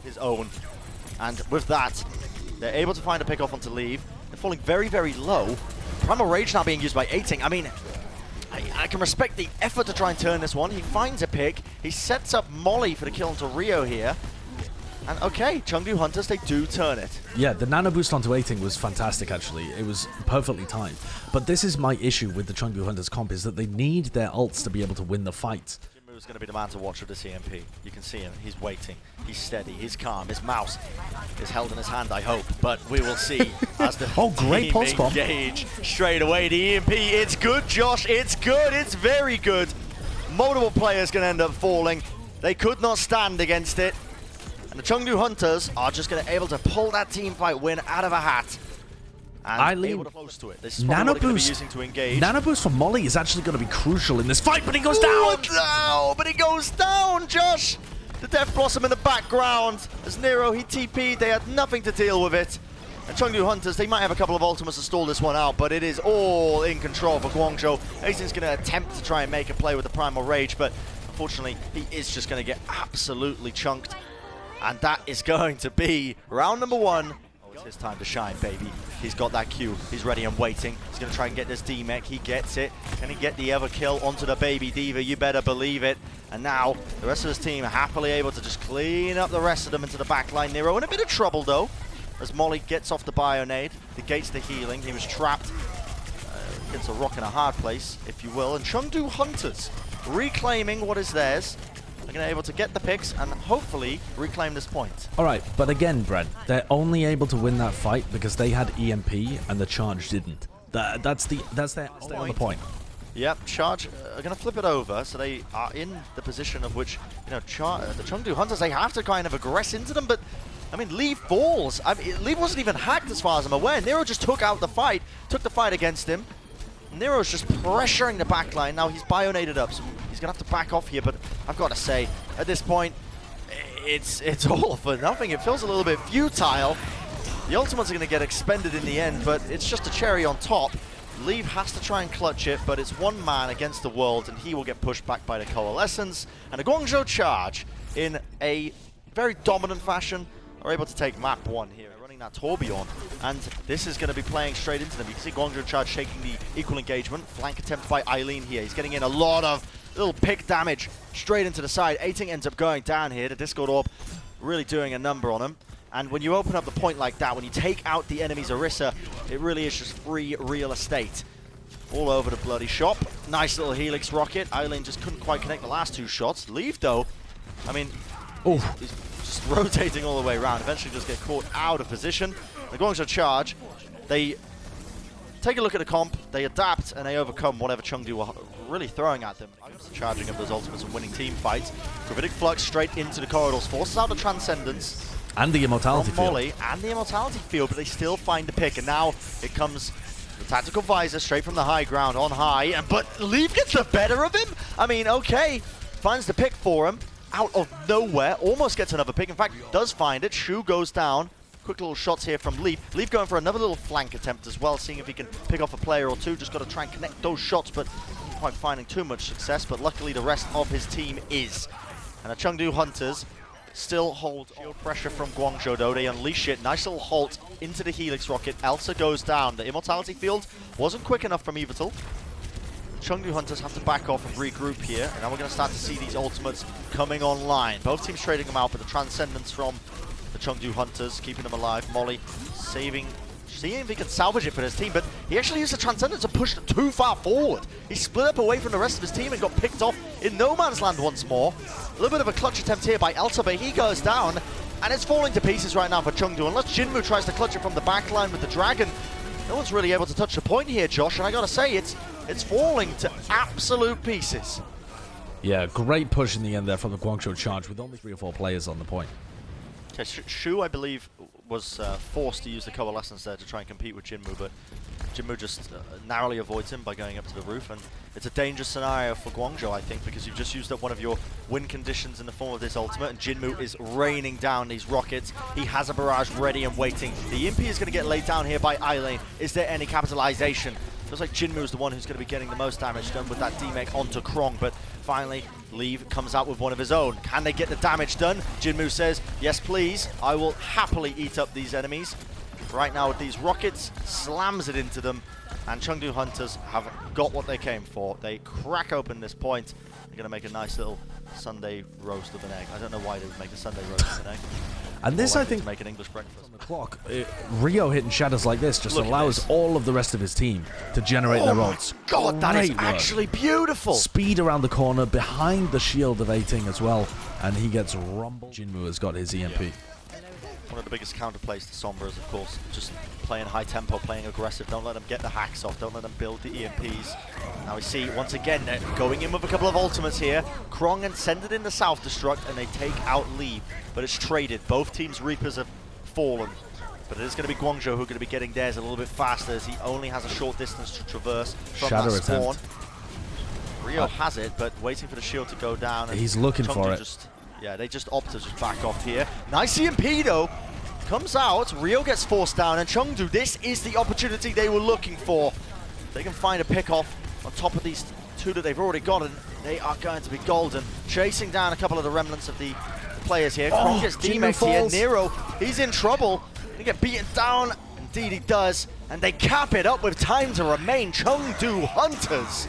his own. And with that, they're able to find a pick off onto Leave. They're falling very, very low. Primal Rage now being used by Ating. I mean, I can respect the effort to try and turn this one. He finds a pick. He sets up Molly for the kill onto Rio here. And okay, Chengdu Hunters, they do turn it. Yeah, the nano boost onto Ating was fantastic, actually. It was perfectly timed. But this is my issue with the Chengdu Hunters comp, is that they need their ults to be able to win the fight. Jinmu's going to be the man to watch with the CMP. You can see him. He's waiting. He's steady. He's calm. His mouse is held in his hand, I hope. But we will see as the great pulse bomb. Engage straight away. The EMP, it's good, Josh. It's good. It's very good. Multiple players going to end up falling. They could not stand against it. And the Chengdu Hunters are just going to be able to pull that team fight win out of a hat. And able to close to it. This is what they're going to be using to engage. Nano boost for Molly is actually going to be crucial in this fight, but he goes down! No, but he goes down, Josh! The Death Blossom in the background. As Nero, he TP'd, they had nothing to deal with it. And Chengdu Hunters, they might have a couple of ultimates to stall this one out, but it is all in control for Guangzhou. Ating's going to attempt to try and make a play with the Primal Rage, but unfortunately, he is just going to get absolutely chunked. And that is going to be round number 1. Oh, it's his time to shine, baby. He's got that Q. He's ready and waiting. He's going to try and get this D-Mech. He gets it. Can he get the other kill onto the baby D.Va? You better believe it. And now, the rest of his team are happily able to just clean up the rest of them into the backline. Nero in a bit of trouble, though, as Molly gets off the Bionade, negates the healing. He was trapped against a rock in a hard place, if you will. And Chengdu Hunters reclaiming what is theirs. They're going to be able to get the picks and hopefully reclaim this point. All right, but again, Brad, they're only able to win that fight because they had EMP and the Charge didn't. That's their only point. Yep, Charge are going to flip it over, so they are in the position of which, you know, the Chengdu Hunters, they have to kind of aggress into them, but I mean, Lee falls. I mean, Lee wasn't even hacked as far as I'm aware. Nero just took out the fight, took the fight against him. Nero's just pressuring the backline. Now he's bionaded up, so he's going to have to back off here, but I've got to say, at this point, it's all for nothing. It feels a little bit futile. The ultimates are going to get expended in the end, but it's just a cherry on top. Leave has to try and clutch it, but it's one man against the world, and he will get pushed back by the Coalescence. And the Guangzhou Charge, in a very dominant fashion, are able to take map 1 here. Running that Torbjorn, and this is going to be playing straight into them. You can see Guangzhou Charge shaking the equal engagement. Flank attempt by Eileen here. He's getting in a lot of little pick damage straight into the side. Ating ends up going down here. The Discord Orb really doing a number on him. And when you open up the point like that, when you take out the enemy's Orisa, it really is just free real estate. All over the bloody shop. Nice little Helix rocket. Eileen just couldn't quite connect the last 2 shots. Leave though, I mean, he's just rotating all the way around. Eventually just get caught out of position. The Guangzhou Charge, they take a look at the comp, they adapt, and they overcome whatever Chengdu are really throwing at them. Charging up those ultimates and winning team fights. Gravitic Flux straight into the corridors, forces out the Transcendence. And the Immortality field. Molly and the Immortality field, but they still find the pick. And now it comes the Tactical Visor straight from the high ground on high. But Leave gets the better of him. I mean, okay, finds the pick for him. Out of nowhere, almost gets another pick. In fact, does find it. Shu goes down. Quick little shots here from Leaf. Leaf going for another little flank attempt as well, seeing if he can pick off a player or two. Just got to try and connect those shots, but not quite finding too much success. But luckily, the rest of his team is. And the Chengdu Hunters still hold pressure from Guangzhou, though. They unleash it. Nice little halt into the Helix rocket. Elsa goes down. The Immortality field wasn't quick enough from Evital. Chengdu Hunters have to back off and regroup here, and now we're going to start to see these ultimates coming online. Both teams trading them out, but the Transcendence from the Chengdu Hunters, keeping them alive. Molly seeing if he can salvage it for his team, but he actually used the Transcendence and pushed it too far forward. He split up away from the rest of his team and got picked off in no man's land once more. A little bit of a clutch attempt here by Elsa, but he goes down, and it's falling to pieces right now for Chengdu. Unless Jinmu tries to clutch it from the back line with the Dragon, no one's really able to touch the point here, Josh, and I gotta say, it's falling to absolute pieces. Yeah, great push in the end there from the Guangzhou Charge with only 3 or 4 players on the point. Okay, Shu, I believe, was forced to use the Coalescence there to try and compete with Jinmu, but Jinmu just narrowly avoids him by going up to the roof, and it's a dangerous scenario for Guangzhou, I think, because you've just used up one of your win conditions in the form of this ultimate, and Jinmu is raining down these rockets. He has a barrage ready and waiting. The Imp is going to get laid down here by Eileen. Is there any capitalization? Feels like Jinmu is the one who's going to be getting the most damage done with that D-Mech onto Krong, but finally Leave comes out with one of his own. Can they get the damage done? Jinmu says, yes please, I will happily eat up these enemies. Right now with these rockets, slams it into them, and Chengdu Hunters have got what they came for. They crack open this point. They're going to make a nice little Sunday roast of an egg. I don't know why they would make a Sunday roast of an egg. And this, I think, make an English breakfast. On the clock, Rio hitting shadows like this just allows all of the rest of his team to generate their odds. God, that is actually beautiful. Speed around the corner, behind the shield of Ating as well, and he gets rumbled. Jinmu has got his EMP. Yeah. One of the biggest counterplays to Sombra is, of course, just playing high tempo, playing aggressive. Don't let them get the hacks off. Don't let them build the EMPs. Now we see, once again, they're going in with a couple of ultimates here. Krong and send it in the self-destruct, and they take out Leave. But it's traded. Both teams' Reapers have fallen. But it is going to be Guangzhou who are going to be getting theirs a little bit faster, as he only has a short distance to traverse from Shadow that spawn. attempt. Rio has it, but waiting for the shield to go down. And he's looking for it. Yeah, they just opt to just back off here. Nice EMP though. Comes out, Rio gets forced down, and Chengdu, this is the opportunity they were looking for. They can find a pick off on top of these two that they've already got, and they are going to be golden. Chasing down a couple of the remnants of the players here. Krong gets demexed here. Nero, he's in trouble. Gonna get beaten down. Indeed he does. And they cap it up with time to remain. Chengdu Hunters.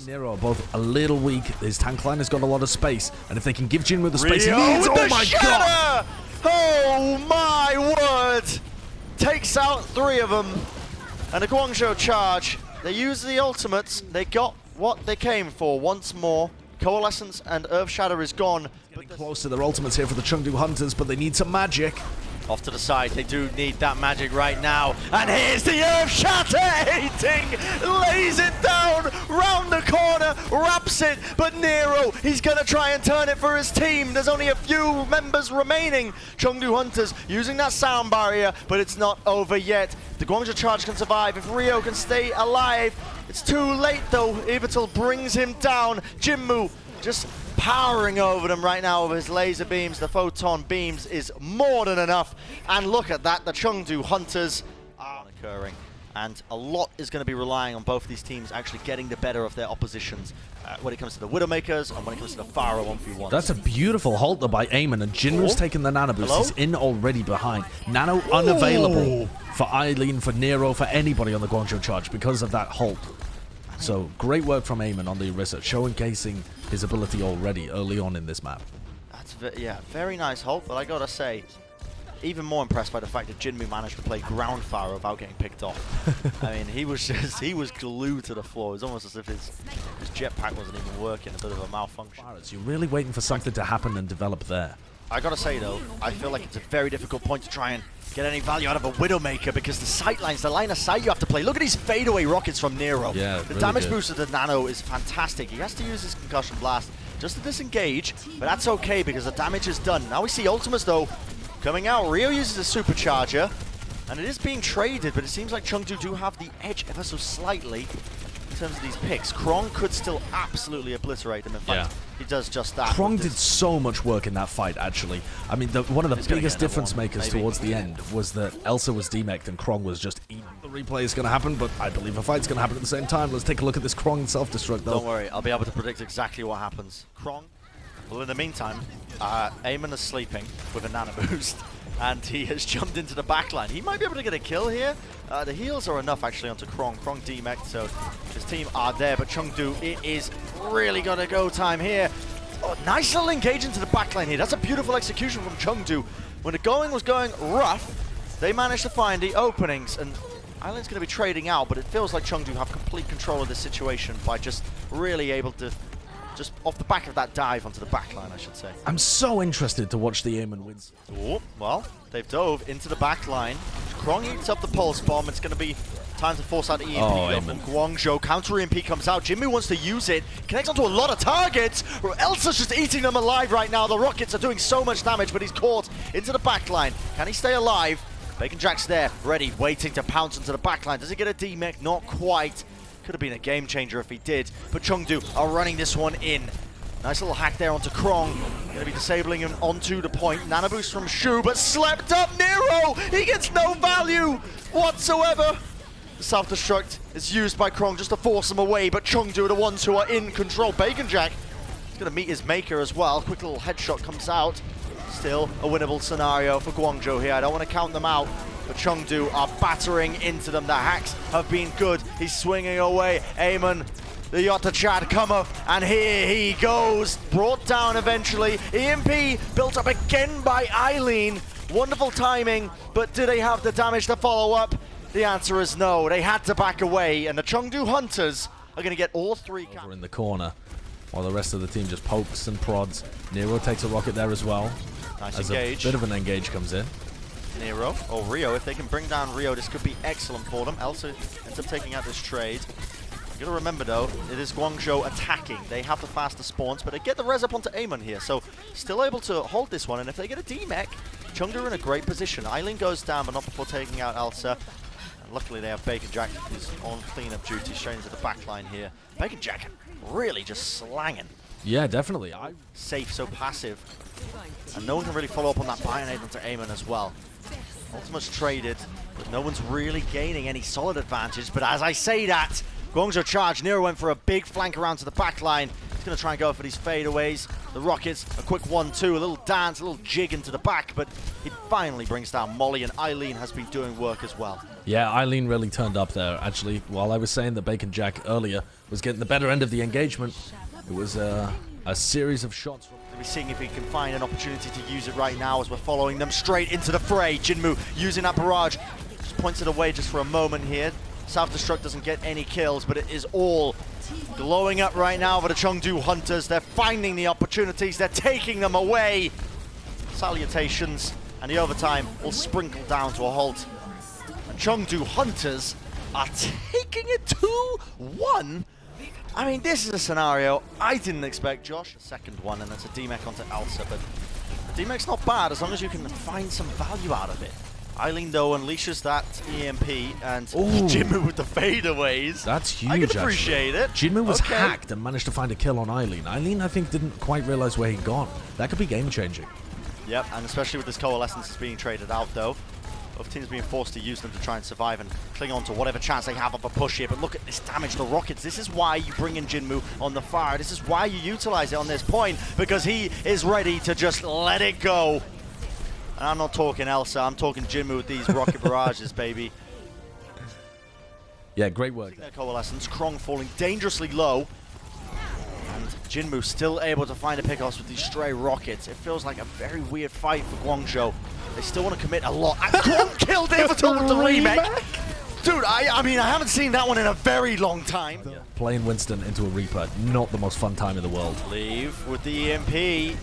Nero are both a little weak. His tank line has got a lot of space, and if they can give Jinmu the space Rio he needs, with oh the my god! Oh my word! Takes out 3 of them. And the Guangzhou Charge, they use the ultimates. They got what they came for once more. Coalescence and Earth Shatter is gone. Getting close to their ultimates here for the Chengdu Hunters, but they need some magic. Off to the side, they do need that magic right now. And here's the Earth Shatter Ating! Lays it down, round the corner, wraps it, but Nero, he's gonna try and turn it for his team. There's only a few members remaining. Chengdu Hunters using that sound barrier, but it's not over yet. The Guangzhou Charge can survive if Rio can stay alive. It's too late though, Ivital brings him down. Jinmu just powering over them right now with his laser beams. The photon beams is more than enough. And look at that, the Chengdu Hunters are occurring. And a lot is going to be relying on both of these teams actually getting the better of their oppositions when it comes to the Widowmakers and when it comes to the Pharaoh 1v1. That's a beautiful halt by Eamon, and Jinmu's taking the Nano boost. He's in already behind. Nano unavailable for Eileen, for Nero, for anybody on the Guangzhou Charge because of that halt. So great work from Eamon on the Orisa, showcasing his ability already early on in this map. That's very nice halt, but I gotta say, even more impressed by the fact that Jinmu managed to play ground Pharaoh without getting picked off. I mean, he was glued to the floor. It was almost as if his jetpack wasn't even working, a bit of a malfunction. You're really waiting for something to happen and develop there. I gotta say though, I feel like it's a very difficult point to try and get any value out of a Widowmaker because the sight lines, the line of sight you have to play. Look at these fadeaway rockets from Nero. Yeah, the really damage good. boost of the Nano is fantastic. He has to use his concussion blast just to disengage, but that's okay because the damage is done. Now we see ultimates though coming out. Rio uses a supercharger, and it is being traded, but it seems like Chengdu do have the edge ever so slightly in terms of these picks. Krong could still absolutely obliterate them. In fact, he does just that. Krong did so much work in that fight, actually. I mean, one of the biggest difference makers towards the end was that Elsa was demeched and Krong was just eating. The replay is going to happen, but I believe a fight's going to happen at the same time. Let's take a look at this Krong self-destruct, though. Don't worry, I'll be able to predict exactly what happens. Krong. Well, in the meantime, Eamon is sleeping with a nano boost, and he has jumped into the backline. He might be able to get a kill here. The heals are enough, actually, onto Krong. Krong demeched, so his team are there, but Chengdu, it is really gonna go time here. Oh, nice little engage into the backline here. That's a beautiful execution from Chengdu. When the going was going rough, they managed to find the openings, and Island's gonna be trading out, but it feels like Chengdu have complete control of this situation by just really able to just off the back of that dive onto the backline, I should say. I'm so interested to watch the Eamon wins. Oh, well, they've dove into the backline. Krong eats up the pulse bomb. It's going to be time to force out the EMP. From Guangzhou. Counter EMP comes out. Jinmu wants to use it. Connects onto a lot of targets. Elsa's just eating them alive right now. The rockets are doing so much damage, but he's caught into the backline. Can he stay alive? Bacon Jack's there, ready, waiting to pounce into the backline. Does he get a demech? Not quite. Could have been a game changer if he did, but Chengdu are running this one in. Nice little hack there onto Krong. Going to be disabling him onto the point. Nano boost from Shu, but slept up Nero! He gets no value whatsoever. The self-destruct is used by Krong just to force him away, but Chengdu are the ones who are in control. Bacon Jack going to meet his maker as well. Quick little headshot comes out. Still a winnable scenario for Guangzhou here. I don't want to count them out, but Chengdu are battering into them. The hacks have been good. He's swinging away. Eamon, the Yotta Chad cometh, and here he goes. Brought down eventually. EMP built up again by Eileen. Wonderful timing, but do they have the damage to follow up? The answer is no. They had to back away, and the Chengdu Hunters are going to get all three. Over in the corner, while the rest of the team just pokes and prods. Nero takes a rocket there as well. Nice as engage. A bit of an engage comes in. Nero, or Rio, if they can bring down Rio, this could be excellent for them. Elsa ends up taking out this trade. You gotta remember though, it is Guangzhou attacking. They have the faster spawns, but they get the res up onto Eamon here, so still able to hold this one, and if they get a D-mech, Chengdu are in a great position. Eileen goes down, but not before taking out Elsa. And luckily they have Bacon Jack, who's on cleanup duty, straight into the back line here. Bacon Jack really just slanging. Yeah, definitely. Safe, so passive. And no one can really follow up on that Bionade onto Eamon as well. Ultimate's traded, but no one's really gaining any solid advantage. But as I say that, Guangzhou Charge, Nero went for a big flank around to the back line. He's going to try and go for these fadeaways. The rockets, a quick 1-2, a little dance, a little jig into the back, but he finally brings down Molly, and Eileen has been doing work as well. Yeah, Eileen really turned up there. Actually, while I was saying that Bacon Jack earlier was getting the better end of the engagement, it was a series of shots. We're seeing if he can find an opportunity to use it right now as we're following them straight into the fray. Jinmu using that barrage, just points it away just for a moment here. Self-destruct doesn't get any kills, but it is all glowing up right now for the Chengdu Hunters. They're finding the opportunities, they're taking them away. Salutations, and the overtime will sprinkle down to a halt. And Chengdu Hunters are taking it 2-1. I mean, this is a scenario I didn't expect, Josh. The second one, and that's a D-mech onto Elsa, but the D-mech's not bad as long as you can find some value out of it. Eileen, though, unleashes that EMP, and Jinmu with the fadeaways. That's huge, I can appreciate it. Jinmu was hacked and managed to find a kill on Eileen. Eileen, I think, didn't quite realize where he'd gone. That could be game-changing. Yep, and especially with this Coalescence that's being traded out, though. Both teams being forced to use them to try and survive and cling on to whatever chance they have of a push here. But look at this damage, the rockets. This is why you bring in Jinmu on the fire. This is why you utilize it on this point, because he is ready to just let it go. And I'm not talking Elsa, I'm talking Jinmu with these rocket barrages, baby. Yeah, great work. Coalescence, Krong falling dangerously low. And Jinmu still able to find a pickoffs with these stray rockets. It feels like a very weird fight for Guangzhou. They still want to commit a lot. And Krong killed Invertal with the remake. Dude, I mean, I haven't seen that one in a very long time. Yeah. Playing Winston into a Reaper, not the most fun time in the world. Leave with the EMP.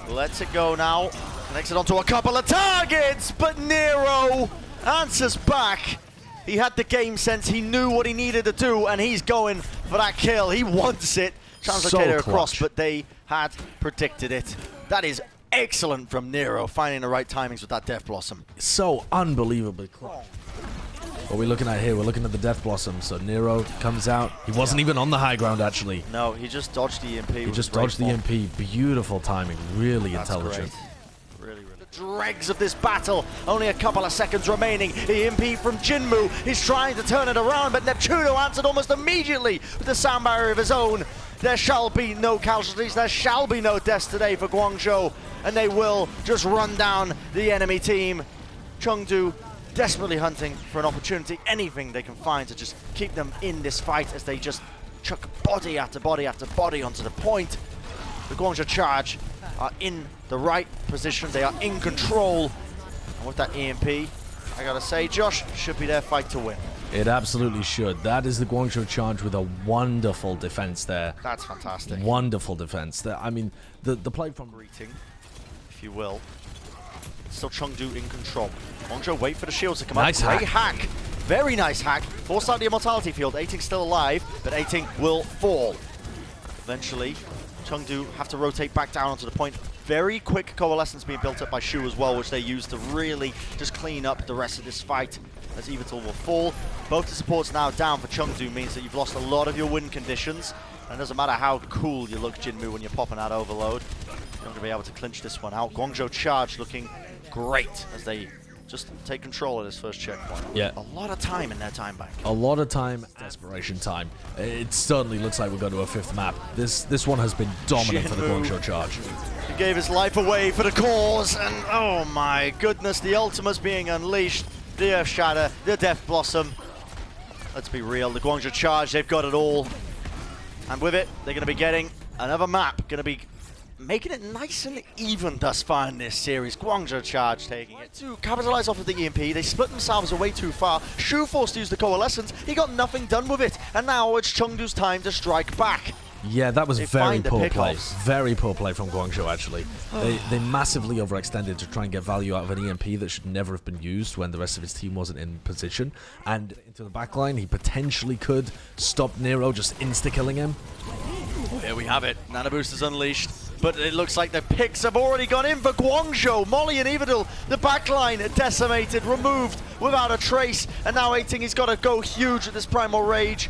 Lets it go now. Connects it onto a couple of targets, but Nero answers back. He had the game sense, he knew what he needed to do, and he's going for that kill. He wants it. Translocator across, but they had predicted it. That is excellent from Nero, finding the right timings with that Death Blossom. So unbelievably close. What are we looking at here? We're looking at the Death Blossom. So Nero comes out. He wasn't even on the high ground, actually. No, he just dodged the EMP. He just dodged the EMP. Beautiful timing. Really intelligent. Great. Really. The dregs of this battle. Only a couple of seconds remaining. EMP from Jinmu. He's trying to turn it around, but Neptuno answered almost immediately with the sound barrier of his own. There shall be no casualties. There shall be no deaths today for Guangzhou. And they will just run down the enemy team. Chengdu desperately hunting for an opportunity, anything they can find to just keep them in this fight as they just chuck body after body after body onto the point. The Guangzhou Charge are in the right position, they are in control, and with that EMP, I gotta say, Josh, should be their fight to win. It absolutely should. That is the Guangzhou Charge with a wonderful defense there. That's fantastic. Wonderful defense. I mean, the play from... Greeting, if you will. Still Chengdu in control. Guangzhou wait for the shields to come up. Nice Great hack. Very nice hack. Forced out the immortality field. 18 still alive, but 18 will fall. Eventually, Chengdu have to rotate back down onto the point. Very quick coalescence being built up by Shu as well, which they use to really just clean up the rest of this fight as Evital will fall. Both the supports now down for Chengdu means that you've lost a lot of your win conditions. And it doesn't matter how cool you look, Jinmu, when you're popping out overload. You're not going to be able to clinch this one out. Guangzhou Charge looking great as they just take control of this first checkpoint. Yeah. A lot of time in their time bank. A lot of time, desperation time. It certainly looks like we're going to a 5th map. This one has been dominant for the Guangzhou Charge. He gave his life away for the cause, and oh my goodness, the ultimate's being unleashed. The Earth Shatter, the Death Blossom. Let's be real, the Guangzhou Charge, they've got it all. And with it, they're going to be getting another map, going to be making it nice and even thus far in this series. Guangzhou Charge taking it. To capitalize off of the EMP, they split themselves away too far. Shu forced to use the Coalescence, he got nothing done with it. And now it's Chengdu's time to strike back. Yeah, that was very poor play. Pickoffs. Very poor play from Guangzhou, actually. They massively overextended to try and get value out of an EMP that should never have been used when the rest of his team wasn't in position. And into the backline, he potentially could stop Nero just insta-killing him. Here we have it. Nano Boost is unleashed. But it looks like the picks have already gone in for Guangzhou. Molly and Evadil, the backline decimated, removed without a trace. And now 18, he's got to go huge at this Primal Rage.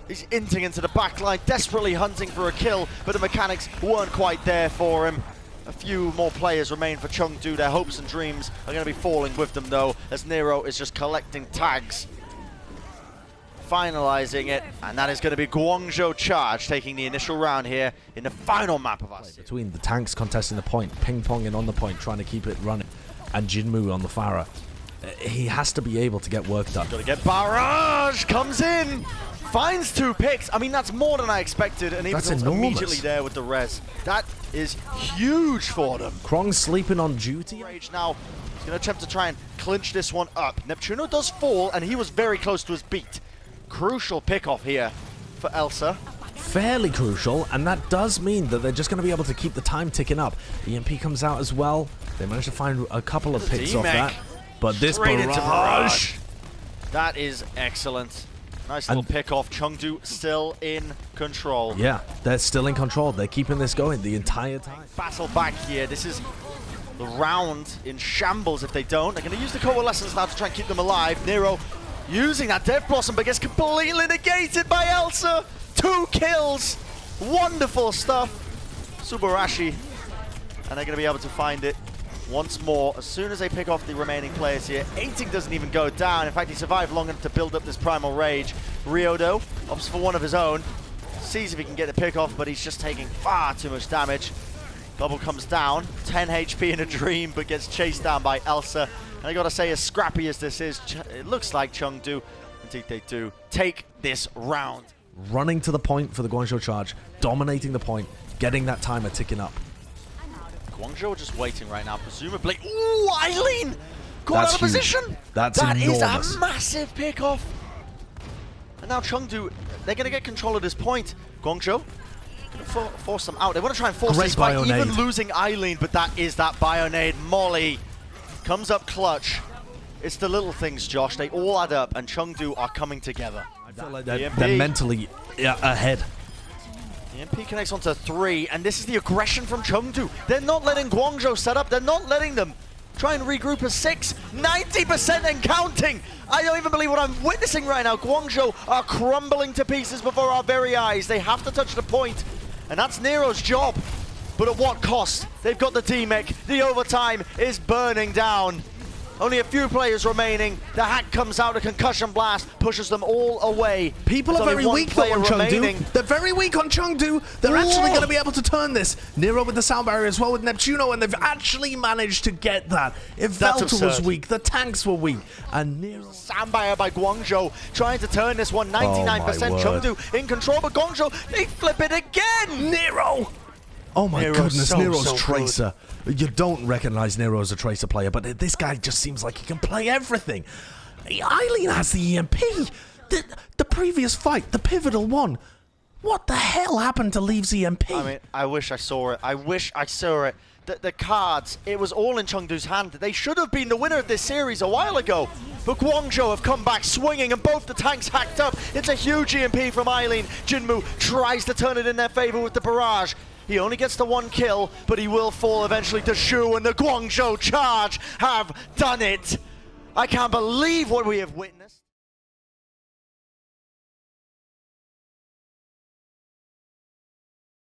He's inting into the backline, desperately hunting for a kill, but the mechanics weren't quite there for him. A few more players remain for Chengdu. Their hopes and dreams are going to be falling with them, though, as Nero is just collecting tags. Finalizing it, and that is going to be Guangzhou Charge taking the initial round here in the final map of us. Between the tanks contesting the point, ping-ponging on the point, trying to keep it running, and Jinmu on the Pharah. He has to be able to get work done. Got to get Barrage, comes in, finds 2 picks. I mean, that's more than I expected, and That's Evadil's enormous. immediately there with the res. That is huge for them. Krong's sleeping on duty. Rage now, he's going to attempt to try and clinch this one up. Neptuno does fall, and he was very close to his beat. Crucial pick-off here for Elsa. Fairly crucial, and that does mean that they're just going to be able to keep the time ticking up. The EMP comes out as well. They managed to find a couple of picks off that. But this barrage, that is excellent. Nice little pick-off. Chengdu still in control. Yeah, they're still in control. They're keeping this going the entire time. Battle back here. This is the round in shambles if they don't. They're going to use the Coalescence now to try and keep them alive. Nero using that Death Blossom, but gets completely negated by Elsa. 2 kills. Wonderful stuff. Subarashi. And they're going to be able to find it once more as soon as they pick off the remaining players here. 18 doesn't even go down. In fact, he survived long enough to build up this Primal Rage. Ryodo opts for one of his own. Sees if he can get the pick off, but he's just taking far too much damage. Bubble comes down. 10 HP in a dream, but gets chased down by Elsa. And I gotta say, as scrappy as this is, it looks like Chengdu, indeed they do, take this round. Running to the point for the Guangzhou Charge, dominating the point, getting that timer ticking up. Guangzhou are just waiting right now, presumably. Ooh, Eileen! Got out of position! That's enormous. enormous. Is a massive pick-off. And now Chengdu, they're gonna get control of this point. Guangzhou gonna force them out. They want to try and force this fight, even losing Eileen, but that is that Bionade. Molly comes up clutch. It's the little things, Josh. They all add up, and Chengdu are coming together. I feel like they're mentally ahead. The EMP connects onto 3, and this is the aggression from Chengdu. They're not letting Guangzhou set up. They're not letting them try and regroup as 6. 90% and counting. I don't even believe what I'm witnessing right now. Guangzhou are crumbling to pieces before our very eyes. They have to touch the point, and that's Nero's job. But at what cost? They've got the D-Mech. The overtime is burning down. Only a few players remaining. The hack comes out, a concussion blast pushes them all away. People are very weak though on Chengdu. They're very weak on Chengdu. They're actually going to be able to turn this. Nero with the sound barrier as well with Neptuno, and they've actually managed to get that. If Velta was weak, the tanks were weak. And Nero... Sound barrier by Guangzhou, trying to turn this one. 99% Chengdu in control, but Guangzhou, they flip it again! Nero! Oh my goodness, Nero's Tracer. You don't recognize Nero as a Tracer player, but this guy just seems like he can play everything. Eileen has the EMP. The previous fight, the pivotal one. What the hell happened to Leave's EMP? I mean, I wish I saw it. I wish I saw it. The cards, it was all in Chengdu's hand. They should have been the winner of this series a while ago. But Guangzhou have come back swinging, and both the tanks hacked up. It's a huge EMP from Eileen. Jinmu tries to turn it in their favor with the barrage. He only gets the 1 kill, but he will fall eventually to Shu, and the Guangzhou Charge have done it. I can't believe what we have witnessed.